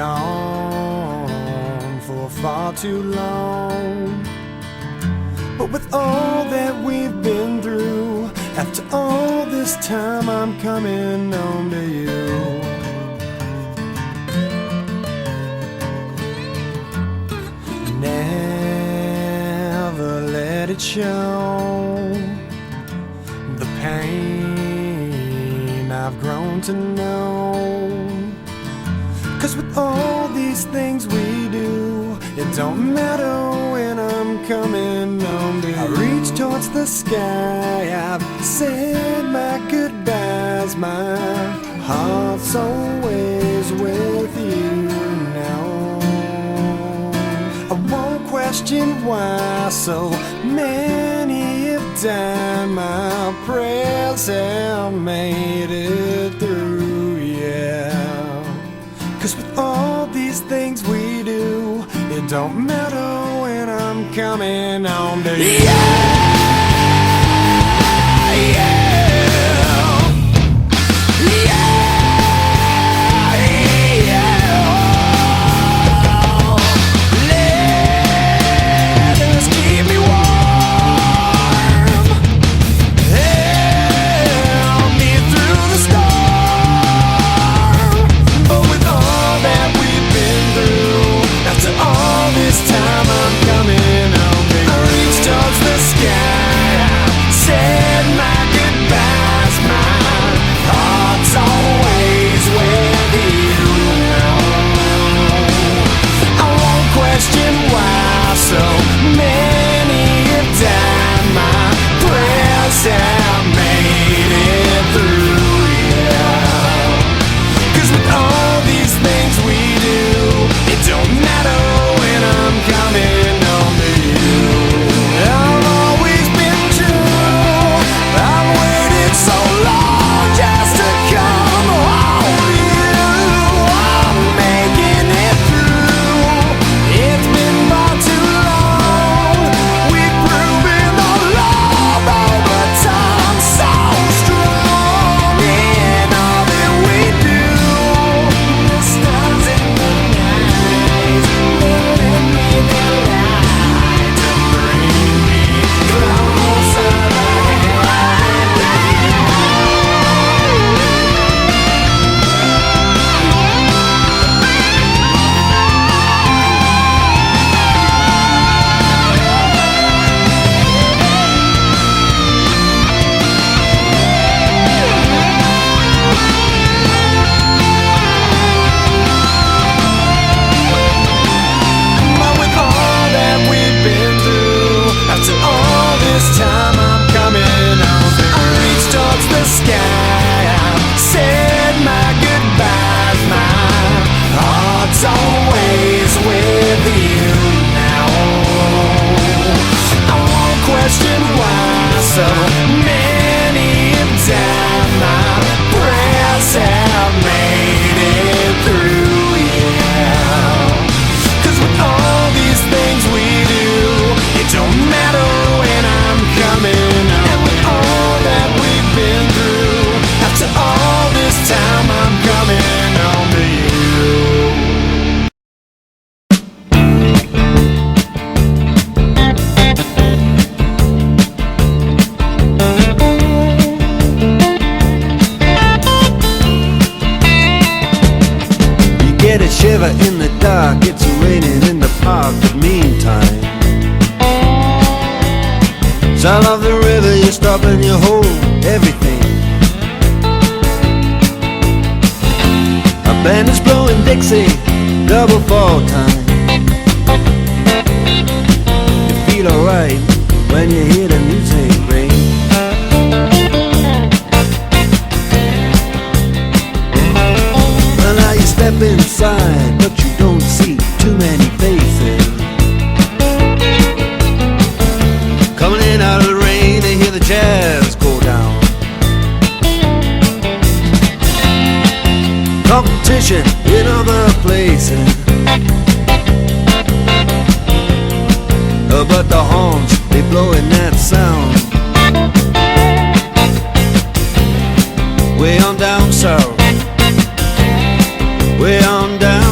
gone for far too long. But with all that we've been through, after all this time I'm coming home to you. Never let it show the pain I've grown to know. 'Cause with all these things we do, it don't matter when I'm coming home to you. I reach towards the sky, I've said my goodbyes, my heart's always with you now. I won't question why so many have died, my prayers have made it through, yeah. 'Cause with all these things we do, it don't matter when I'm coming home to you. Shiver in the dark, it's raining in the park, but meantime sound of the river, you stop and you hold everything. A band is blowing Dixie, double fall time. You feel alright when you hear the music ring. Well, now you step inside, but you don't see too many faces. Coming in out of the rain, they hear the jazz go down. Competition in other places, but the horns, they blowing that sound. Way on down south, way on down